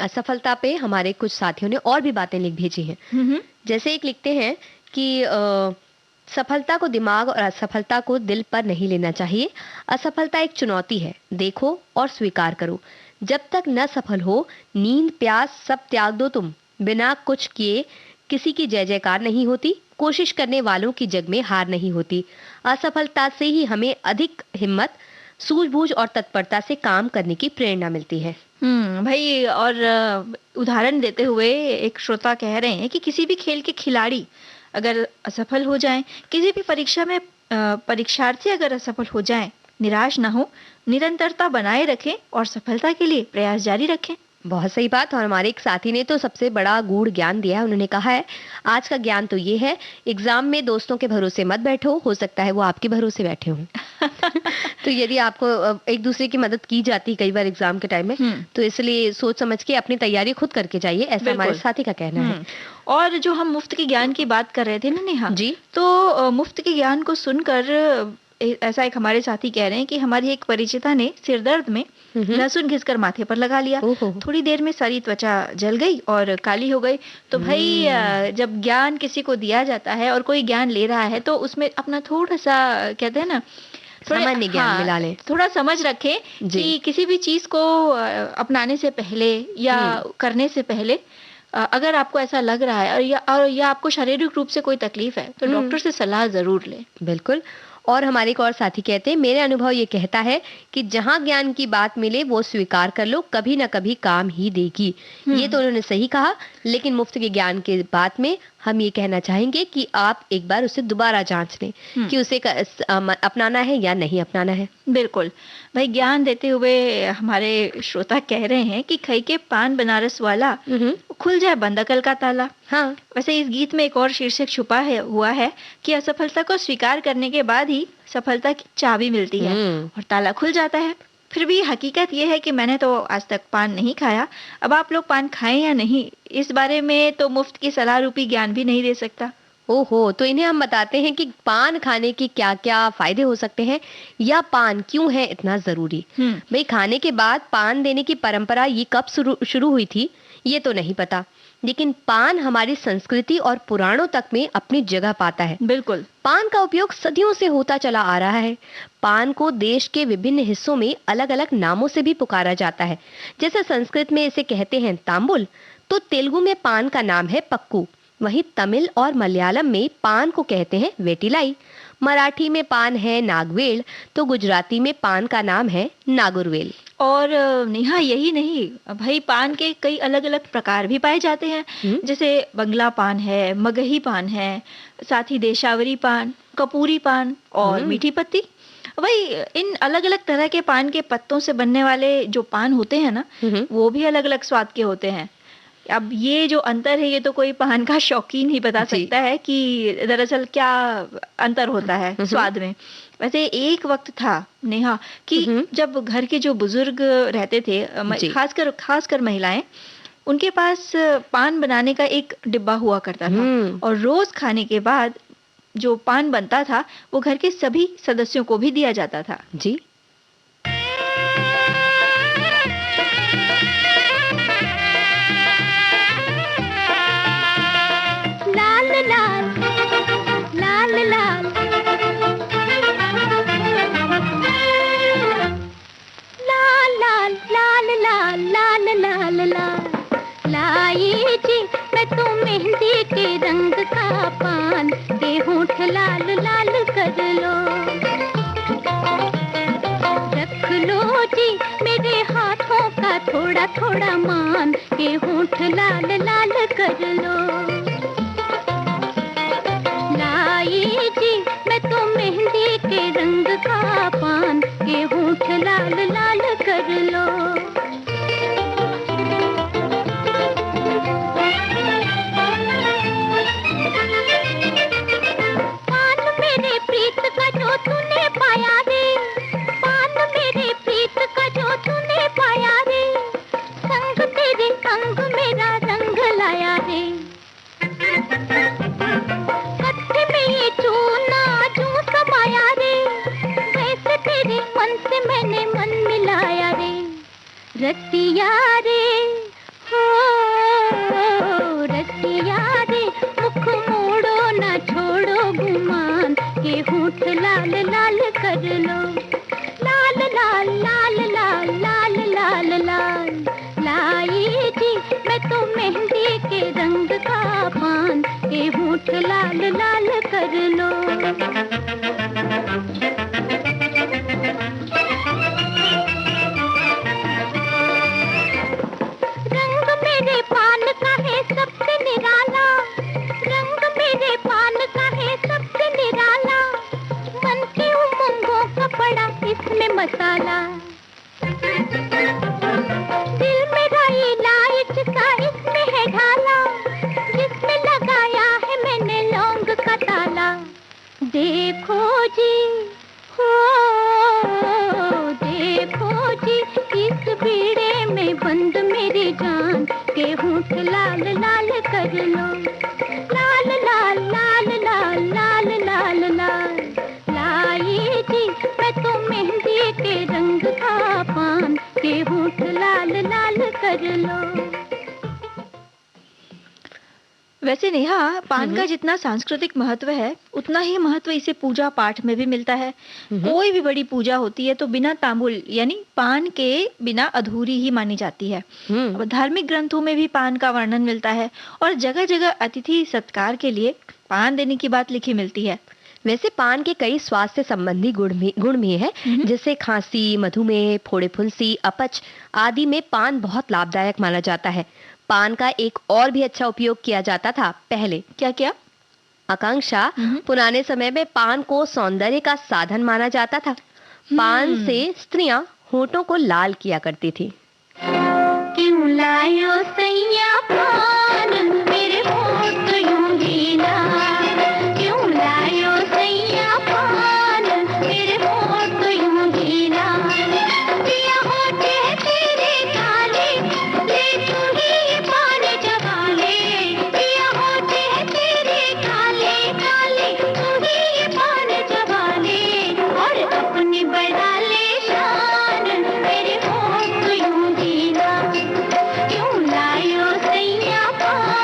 असफलता पे हमारे कुछ साथियों ने और भी बातें लिख भेजी हैं। जैसे एक लिखते हैं कि सफलता को दिमाग और असफलता को दिल पर नहीं लेना चाहिए। असफलता एक चुनौती है, देखो और स्वीकार करो। जब तक न सफल हो, नींद प्यास सब त्याग दो तुम। बिना कुछ किए किसी की जय जयकार नहीं होती। कोशिश करने वालों की जग में हार नहीं होती। असफलता से ही हमें अधिक हिम्मत, सूझबूझ और तत्परता से काम करने की प्रेरणा मिलती है। भाई, और उदाहरण देते हुए एक श्रोता कह रहे हैं कि किसी भी खेल के खिलाड़ी अगर असफल हो जाएं, किसी भी परीक्षा में परीक्षार्थी अगर असफल हो जाएं, निराश ना हो, निरंतरता बनाए रखें और सफलता के लिए प्रयास जारी रखें। बहुत सही बात। और हमारे एक साथी ने तो सबसे बड़ा गूढ़ ज्ञान दिया है। उन्होंने कहा है, आज का ज्ञान तो ये है, एग्जाम में दोस्तों के भरोसे मत बैठो, हो सकता है वो आपके भरोसे बैठे हों। तो यदि आपको एक दूसरे की मदद की जाती कई बार एग्जाम के टाइम में, तो इसलिए सोच समझ के अपनी तैयारी खुद करके जाइए, ऐसा हमारे साथी का कहना है। और जो हम मुफ्त के ज्ञान की बात कर रहे थे ना नेहा जी, तो मुफ्त के ज्ञान को सुनकर ऐसा एक हमारे साथी कह रहे हैं कि हमारी एक परिचिता ने सिरदर्द में लहसुन घिसकर माथे पर लगा लिया। थोड़ी देर में सारी त्वचा जल गई और काली हो गई। तो भाई, जब ज्ञान किसी को दिया जाता है और कोई ज्ञान ले रहा है तो उसमें अपना थोड़ा सा, कहते हैं ना, सामान्य ज्ञान मिला लें, थोड़ा समझ रखें कि किसी भी चीज को अपनाने से पहले या करने से पहले अगर आपको ऐसा लग रहा है और या आपको शारीरिक रूप से कोई तकलीफ है तो डॉक्टर से सलाह जरूर लें। बिल्कुल। और हमारे एक और साथी कहते हैं, मेरे अनुभव ये कहता है कि जहां ज्ञान की बात मिले वो स्वीकार कर लो, कभी ना कभी काम ही देगी। ये तो उन्होंने सही कहा, लेकिन मुफ्त के ज्ञान के बात में हम ये कहना चाहेंगे कि आप एक बार उसे दोबारा जांच लें कि उसे अपनाना है या नहीं अपनाना है। बिल्कुल भाई, ज्ञान देते हुए हमारे श्रोता कह रहे हैं कि खई के पान बनारस वाला, खुल जाए बंद अकल का ताला। हाँ, वैसे इस गीत में एक और शीर्षक छुपा हुआ है कि असफलता को स्वीकार करने के बाद ही सफलता की चाबी मिलती है और ताला खुल जाता है। फिर भी हकीकत यह है कि मैंने तो आज तक पान नहीं खाया। अब आप लोग पान खाएं या नहीं, इस बारे में तो मुफ्त की सलाह रूपी ज्ञान भी नहीं दे सकता। ओहो, तो इन्हें हम बताते हैं कि पान खाने के क्या क्या फायदे हो सकते हैं, या पान क्यों है इतना जरूरी। भाई, खाने के बाद पान देने की परंपरा ये कब शुरू हुई थी ये तो नहीं पता, लेकिन पान हमारी संस्कृति और पुराणों तक में अपनी जगह पाता है। बिल्कुल। पान का उपयोग सदियों से होता चला आ रहा है। पान को देश के विभिन्न हिस्सों में अलग-अलग नामों से भी पुकारा जाता है। जैसे संस्कृत में इसे कहते हैं तांबुल, तो तेलुगु में पान का नाम है पक्कू। वहीं तमिल और मलयालम में पान को कहते हैं वेटिलाई। मराठी में पान है नागवेल, तो गुजराती में पान का नाम है नागुरवेल। और नेहा यही नहीं भाई, पान के कई अलग अलग प्रकार भी पाए जाते हैं। जैसे बंगला पान है, मगही पान है, साथ ही देशावरी पान, कपूरी पान और मीठी पत्ती। वही इन अलग अलग तरह के पान के पत्तों से बनने वाले जो पान होते हैं ना, वो भी अलग अलग स्वाद के होते हैं। अब ये जो अंतर है, ये तो कोई पान का शौकीन ही बता सकता है कि दरअसल क्या अंतर होता है स्वाद में। वैसे एक वक्त था नेहा कि जब घर के जो बुजुर्ग रहते थे, खासकर महिलाएं, उनके पास पान बनाने का एक डिब्बा हुआ करता था और रोज खाने के बाद जो पान बनता था वो घर के सभी सदस्यों को भी दिया जाता था। जी। लाल लाल लाल लाल लाल लाल लाल लाल लाल लाल लाई जी मैं तो मेहंदी के रंग का पान के होंठ लाल लाल कर लो, रख लो जी मेरे हाथों का थोड़ा थोड़ा मान के होंठ लाल लाल कर लो। लाई जी मैं तो मेहंदी के रंग का पान के होंठ लाल लाल कर लो। पान मेरे प्रीत का जो तूने पाया रे, पान मेरे प्रीत का जो तूने पाया रे, संग तेरे अंग मेरा रंग लाया रे। कत्थे में ये चूना जो समाया रे, वैसे तेरे मन से मैंने मन मिलाया रे। रसिया रे हो रसिया रे, मुख मोड़ो ना छोड़ो गुमान के होंठ लाल लाल कर लो। लाल लाल लाल लाल लाल लाल लाल लाई जी मैं तो मेहंदी के रंग का पान के होंठ लाल लाल कर लो। रंग मेरे पान का है सबसे निराला, रंग मेरे पान का है सबसे निराला, मन की उमंगों का पड़ा इसमें मसाला। दिल मेरा इलायच सा इसमें है ढाला, जिसमें लगाया है मैंने लौंग का ताला। देखो जी हो देखो जी इस बीड़े में बंद मेरी जान के होंठ लाल लाल कर लो। लाल लाल लाल लाल लाल लाल लाल लाई जी मैं तो मेहंदी के रंग का पान के होंठ लाल लाल कर लो। वैसे नेहा, पान का जितना सांस्कृतिक महत्व है उतना ही महत्व इसे पूजा पाठ में भी मिलता है। कोई भी बड़ी पूजा होती है तो बिना तांबुल यानी पान के बिना अधूरी ही मानी जाती है। धार्मिक ग्रंथों में भी पान का वर्णन मिलता है और जगह जगह अतिथि सत्कार के लिए पान देने की बात लिखी मिलती है। वैसे पान के कई स्वास्थ्य संबंधी गुण भी है, जैसे खांसी, मधुमेह, फोड़े फुंसी, अपच आदि में पान बहुत लाभदायक माना जाता है। पान का एक और भी अच्छा उपयोग किया जाता था पहले। क्या क्या? आकांक्षा, पुराने समय में पान को सौंदर्य का साधन माना जाता था। पान से स्त्रियां होठों को लाल किया करती थी। क्यों लायो सैया पान मेरे होठ यूं ही लाल, क्यों लायो सैया पान मेरे होठ यूं ही लाल, पिया होठे तेरे काले ले तू ही पान चबा ले, पिया होठे तेरे काले काले तू ही पान चबा ले, और अपनी बढ़ा ले शान मेरे होठ यूं ही लाल, क्यों लायो सैया पान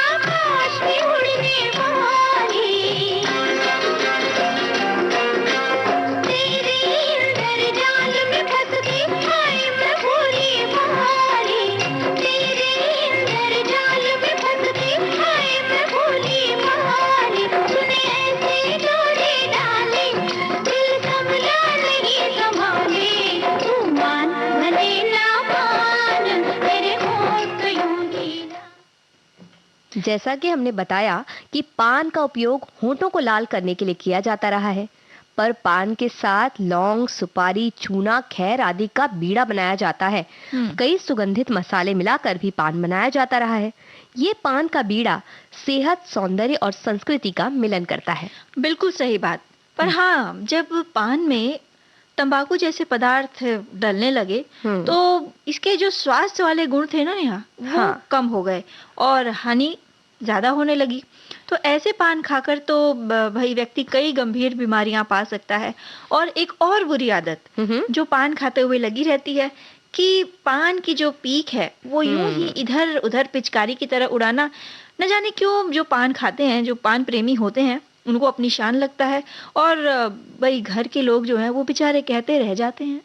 आकाश में उड़ने वाली, तेरे इंद्रजाल में फंस के हाय मैं भोली भाली, तेरे इंद्रजाल में फंस के हाय मैं भोली भाली। तूने ऐसे डोरे डाले दिल संभला नहीं संभाले, तू मान भले ना मान तेरे होंठ यूं गीला। जैसा कि हमने बताया कि पान का उपयोग होठों को लाल करने के लिए किया जाता रहा है, पर पान के साथ लौंग, सुपारी, चूना, खैर आदि का बीड़ा बनाया जाता है। कई सुगंधित मसाले मिलाकर भी पान बनाया जाता रहा है। ये पान का बीड़ा सेहत, सौंदर्य और संस्कृति का मिलन करता है। बिल्कुल सही बात। पर हाँ, जब पान में तंबाकू जैसे पदार्थ डलने लगे तो इसके जो स्वास्थ्य वाले गुण थे ना नेहा, वो कम हो गए और हानि ज्यादा होने लगी। तो ऐसे पान खाकर तो भाई व्यक्ति कई गंभीर बीमारियां पा सकता है। और एक और बुरी आदत जो पान खाते हुए लगी रहती है कि पान की जो पीक है वो यूं ही इधर उधर पिचकारी की तरह उड़ाना। न जाने क्यों जो पान खाते हैं, जो पान प्रेमी होते हैं, उनको अपनी शान लगता है और भाई घर के लोग जो हैं वो बेचारे कहते रह जाते हैं।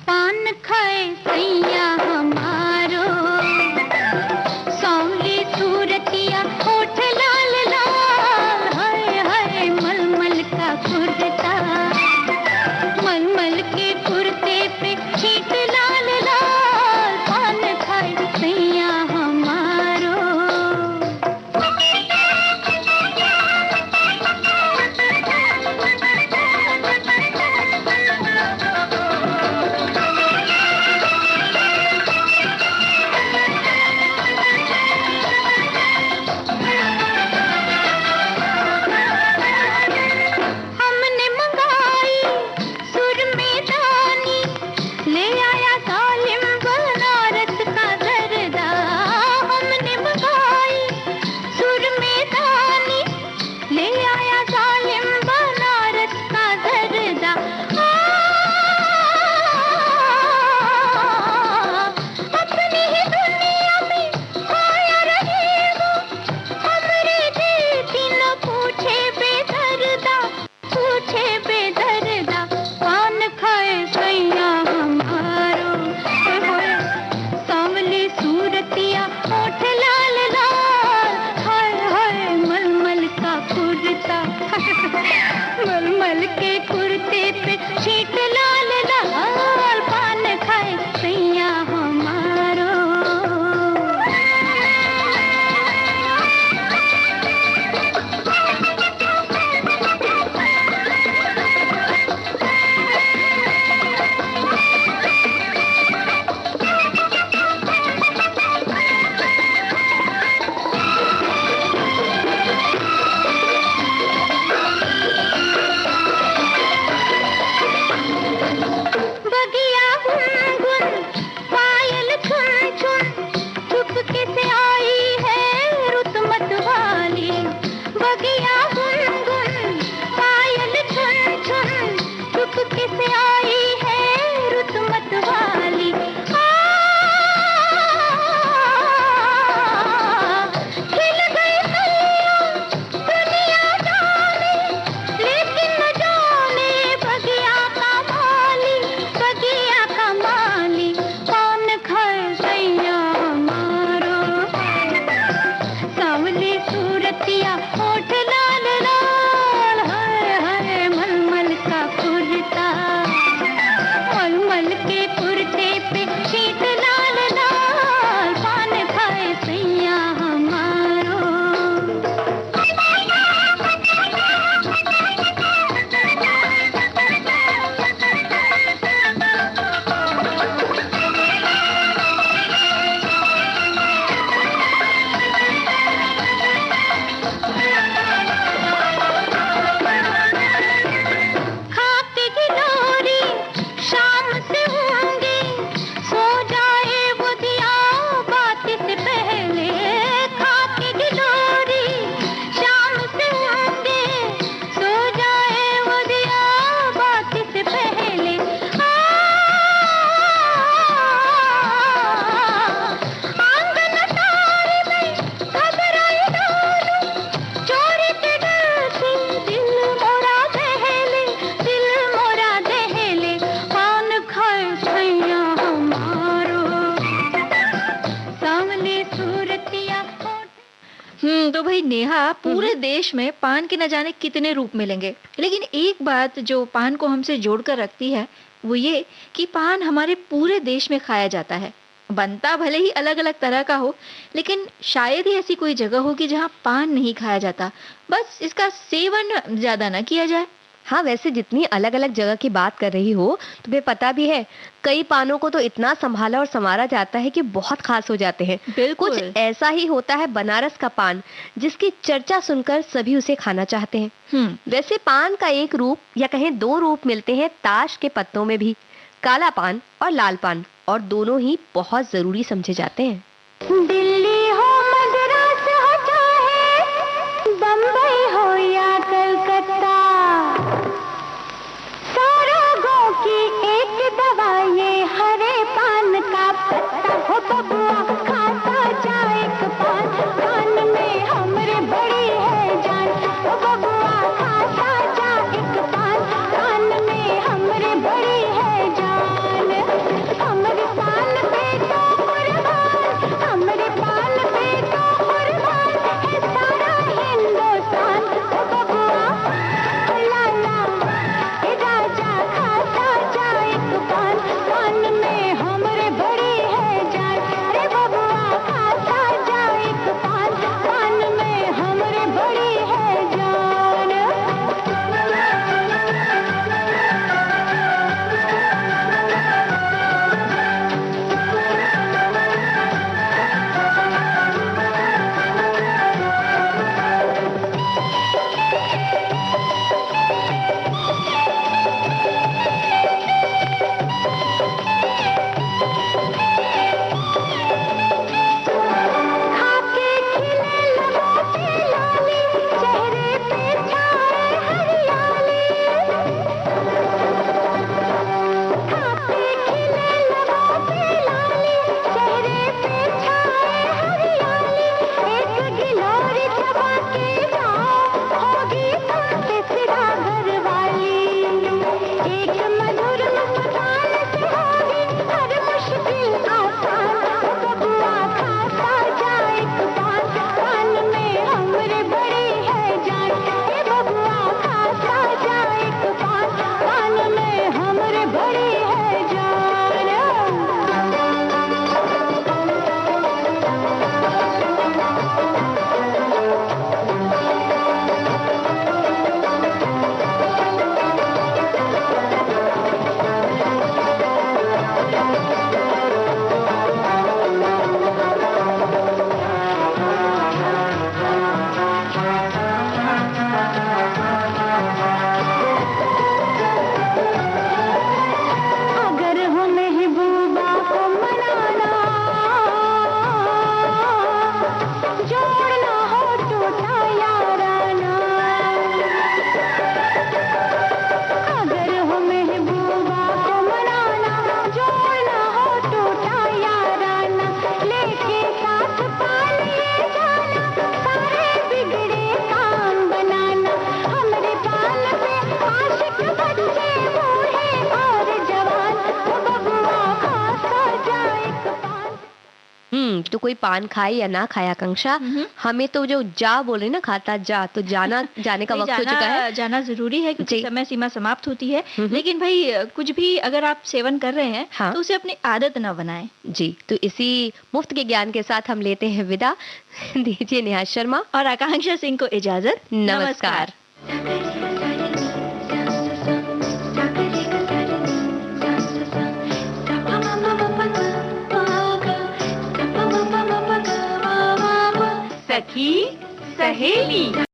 पान खाए सैया हमारो, सांवली सूरतिया होठ भाई नेहा, पूरे देश में पान के न जाने कितने रूप मिलेंगे, लेकिन एक बात जो पान को हमसे जोड़कर रखती है वो ये कि पान हमारे पूरे देश में खाया जाता है। बनता भले ही अलग अलग तरह का हो, लेकिन शायद ही ऐसी कोई जगह होगी जहाँ पान नहीं खाया जाता, बस इसका सेवन ज्यादा न किया जाए। हाँ, वैसे जितनी अलग अलग जगह की बात कर रही हो, तुम्हें पता भी है कई पानों को तो इतना संभाला और संवारा जाता है कि बहुत खास हो जाते हैं। बिल्कुल। कुछ ऐसा ही होता है बनारस का पान, जिसकी चर्चा सुनकर सभी उसे खाना चाहते हैं। वैसे पान का एक रूप या कहें दो रूप मिलते हैं ताश के पत्तों में भी, काला पान और लाल पान, और दोनों ही बहुत जरूरी समझे जाते हैं। दिल्ली हो, मद्रास हो, चाहे बम्बई हो या कलकत्ता, सारों की एक दवा ये हरे पान का पत्ता। हो बबुआ खाता जा एक पान, पान में हमरे बड़ी है जान। हो बबुआ खाता जा एक पान, पान में हमरे बड़ी है जान। हमरे पान पे तो कुर्बान, हमरे पान पे तो कुर्बान है सारा हिंदुस्तान। हो बबुआ लाला ए राजा खाता जा एक पान, पान में हमरे बड़ी है जान। रे बबुआ खाता जा एक पान, पान में हमरे बड़ी है जान। खाके खिले लबों पे लाली, चेहरे पे छाए हरियाली। खाके खिले लबों पे लाली, चेहरे पे छाए हरियाली। एक गिलोरी चबा के जाओ, होगी तीसरा घर वाली। एक मधुर मुस्कान से होगी हर मुश्किल आसान। हो बबुआ खाता जा एक पान, पान में हमरे बड़ी है जान। हे बबुआ खाता जा एक पान, पान में हमरे बड़ी है जान। अगर हो महबूबा को मनाना, जोड़ना हो टूटा याराना। अगर हो महबूबा को मनाना, जोड़ना हो टूटा याराना। लेके साथ पालिए जाना, सारे बिगड़े काम बनाना। हमरे पाल पे आशिक बच्चे बूढ़े और जवान। हो बबुआ खाता जा एक पान। तो कोई पान खाए या ना खाए आकांक्षा, हमें तो जो जा बोल रहे ना, खाता जा, तो जाने का नहीं, वक्त हो चुका है। जाना जरूरी है क्योंकि जी। समय सीमा समाप्त होती है। लेकिन भाई कुछ भी अगर आप सेवन कर रहे हैं हाँ। तो उसे अपनी आदत न बनाएं। जी, तो इसी मुफ्त के ज्ञान के साथ हम लेते हैं विदा। दीजिए नेहा शर्मा, और आकांक्षा सिंह को इजाजत। नमस्कार। सखी सहेली।